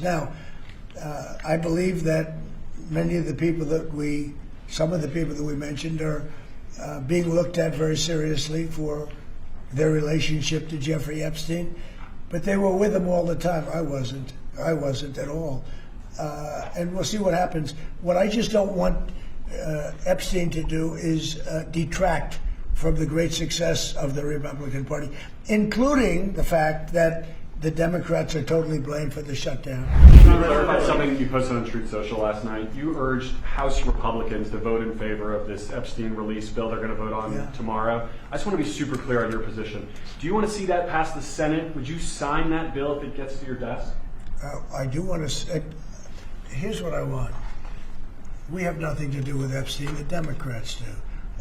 Now, I believe that many of the people some of the people that we mentioned are being looked at very seriously for their relationship to Jeffrey Epstein, but they were with him all the time. I wasn't at all. And we'll see what happens. What I just don't want Epstein to do is detract from the great success of the Republican Party, including the fact that the Democrats are totally blamed for the shutdown. Can you clarify something that you posted on Truth Social last night? You urged House Republicans to vote in favor of this Epstein release bill they're going to vote on tomorrow. I just want to be super clear on your position. Do you want to see that pass the Senate? Would you sign that bill if it gets to your desk? I do want to. Here's what I want. We have nothing to do with Epstein. The Democrats do.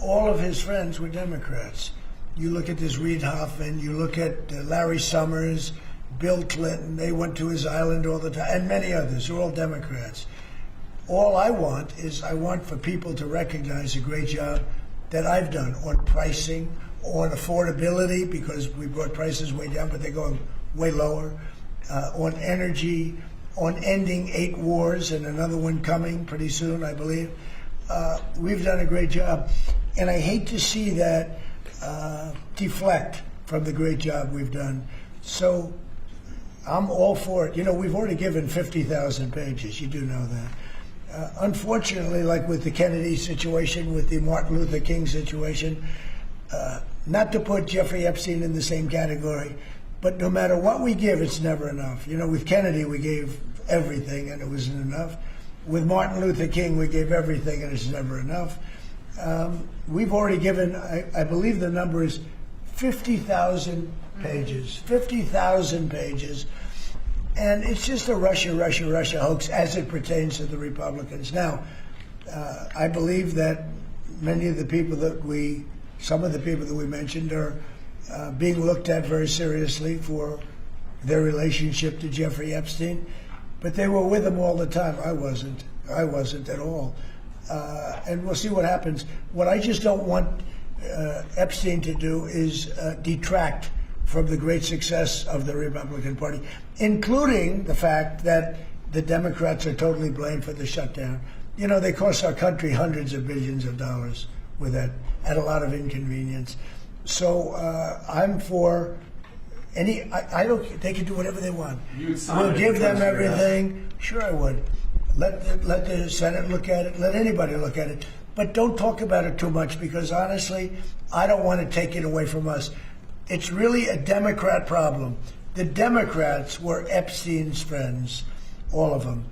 All of his friends were Democrats. You look at this Reid Hoffman, you look at Larry Summers, Bill Clinton, they went to his island all the time, and many others. They're all Democrats. All I want for people to recognize the great job that I've done on pricing, on affordability, because we brought prices way down, but they're going way lower, on energy, on ending 8 wars and another one coming pretty soon, I believe. We've done a great job. And I hate to see that deflect from the great job we've done. So I'm all for it. You know, we've already given 50,000 pages. You do know that. Unfortunately, like with the Kennedy situation, with the Martin Luther King situation, not to put Jeffrey Epstein in the same category, but no matter what we give, it's never enough. You know, with Kennedy, we gave everything and it wasn't enough. With Martin Luther King, we gave everything and it's never enough. We've already given, I believe the number is 50,000 pages, 50,000 pages. And it's just a Russia hoax as it pertains to the Republicans. Now, I believe that many of the people some of the people that we mentioned are being looked at very seriously for their relationship to Jeffrey Epstein, but they were with him all the time. I wasn't at all. And we'll see what happens. What I just don't want Epstein to do is detract from the great success of the Republican Party, including the fact that the Democrats are totally blamed for the shutdown. You know, they cost our country hundreds of billions of dollars with that, at a lot of inconvenience. So I'm for I don't. They can do whatever they want. We'll give them everything. Sure, I would. Let the Senate look at it. Let anybody look at it. But don't talk about it too much, because honestly, I don't want to take it away from us. It's really a Democrat problem. The Democrats were Epstein's friends, all of them.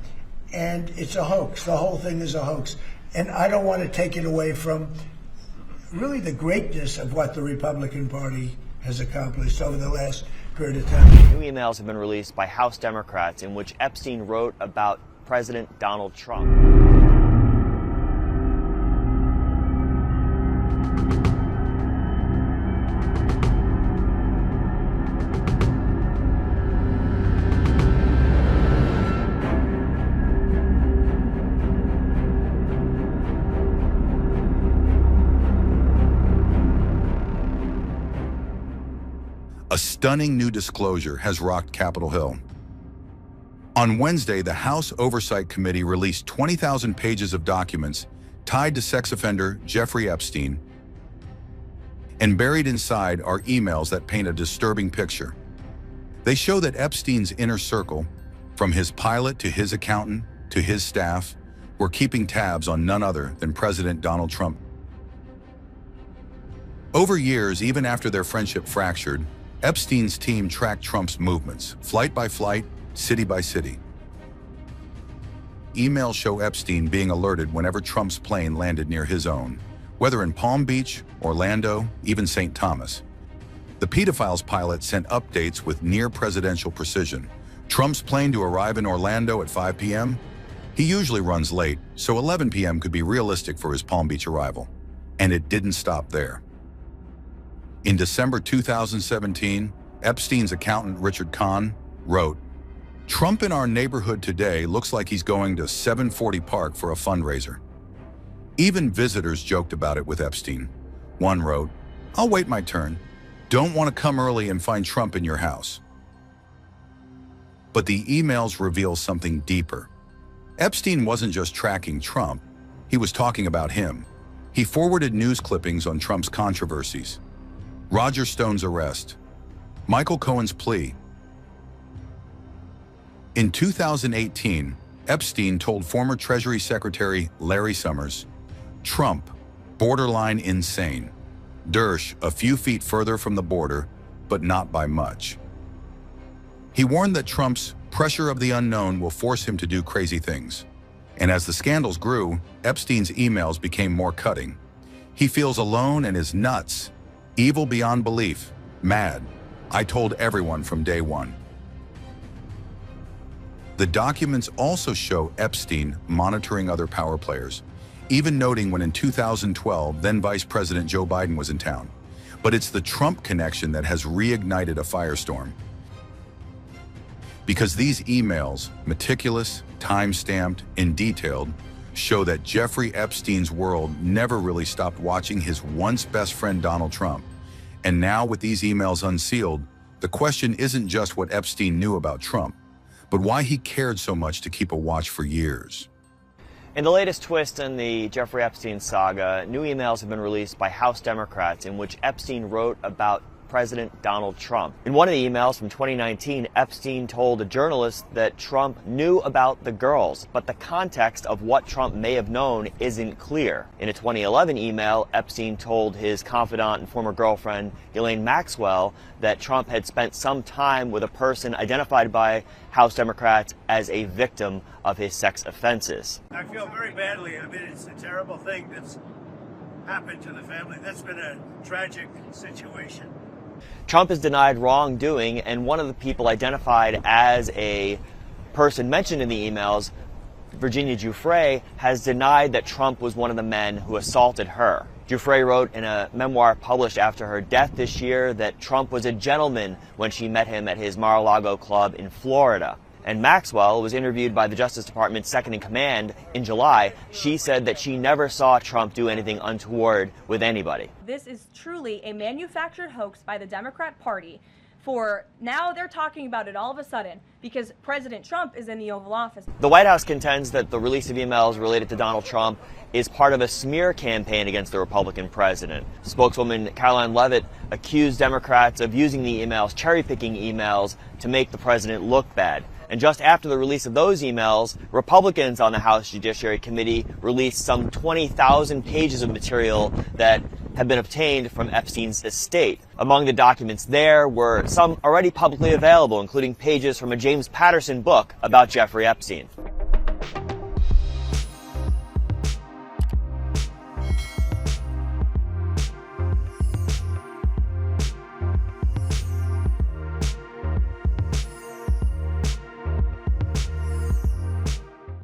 And it's a hoax. The whole thing is a hoax. And I don't want to take it away from really the greatness of what the Republican Party has accomplished over the last period of time. New emails have been released by House Democrats in which Epstein wrote about President Donald Trump. A stunning new disclosure has rocked Capitol Hill. On Wednesday, the House Oversight Committee released 20,000 pages of documents tied to sex offender Jeffrey Epstein, and buried inside are emails that paint a disturbing picture. They show that Epstein's inner circle, from his pilot to his accountant to his staff, were keeping tabs on none other than President Donald Trump. Over years, even after their friendship fractured, Epstein's team tracked Trump's movements, flight by flight, city by city. Emails show Epstein being alerted whenever Trump's plane landed near his own, whether in Palm Beach, Orlando, even St. Thomas. The pedophile's pilot sent updates with near-presidential precision. Trump's plane to arrive in Orlando at 5 p.m.? He usually runs late, so 11 p.m. could be realistic for his Palm Beach arrival. And it didn't stop there. In December 2017, Epstein's accountant Richard Kahn wrote, "Trump in our neighborhood today looks like he's going to 740 Park for a fundraiser." Even visitors joked about it with Epstein. One wrote, "I'll wait my turn. Don't want to come early and find Trump in your house." But the emails reveal something deeper. Epstein wasn't just tracking Trump, he was talking about him. He forwarded news clippings on Trump's controversies. Roger Stone's arrest. Michael Cohen's plea. In 2018, Epstein told former Treasury Secretary Larry Summers, Trump, borderline insane. Dersh, a few feet further from the border, but not by much. He warned that Trump's pressure of the unknown will force him to do crazy things. And as the scandals grew, Epstein's emails became more cutting. He feels alone and is nuts, evil beyond belief, mad. I told everyone from day one. The documents also show Epstein monitoring other power players, even noting when in 2012, then Vice President Joe Biden was in town. But it's the Trump connection that has reignited a firestorm. Because these emails, meticulous, time-stamped, and detailed, show that Jeffrey Epstein's world never really stopped watching his once best friend Donald Trump. And now with these emails unsealed, the question isn't just what Epstein knew about Trump, but why he cared so much to keep a watch for years. In the latest twist in the Jeffrey Epstein saga, new emails have been released by House Democrats in which Epstein wrote about President Donald Trump. In one of the emails from 2019, Epstein told a journalist that Trump knew about the girls, but the context of what Trump may have known isn't clear. In a 2011 email, Epstein told his confidant and former girlfriend, Ghislaine Maxwell, that Trump had spent some time with a person identified by House Democrats as a victim of his sex offenses. I feel very badly. I mean, it's a terrible thing that's happened to the family. That's been a tragic situation. Trump has denied wrongdoing, and one of the people identified as a person mentioned in the emails, Virginia Giuffre, has denied that Trump was one of the men who assaulted her. Giuffre wrote in a memoir published after her death this year that Trump was a gentleman when she met him at his Mar-a-Lago club in Florida. And Maxwell was interviewed by the Justice Department's second-in-command in July. She said that she never saw Trump do anything untoward with anybody. This is truly a manufactured hoax by the Democrat Party. For now, they're talking about it all of a sudden because President Trump is in the Oval Office. The White House contends that the release of emails related to Donald Trump is part of a smear campaign against the Republican president. Spokeswoman Caroline Leavitt accused Democrats of using the emails, cherry-picking emails, to make the president look bad. And just after the release of those emails, Republicans on the House Judiciary Committee released some 20,000 pages of material that had been obtained from Epstein's estate. Among the documents there were some already publicly available, including pages from a James Patterson book about Jeffrey Epstein.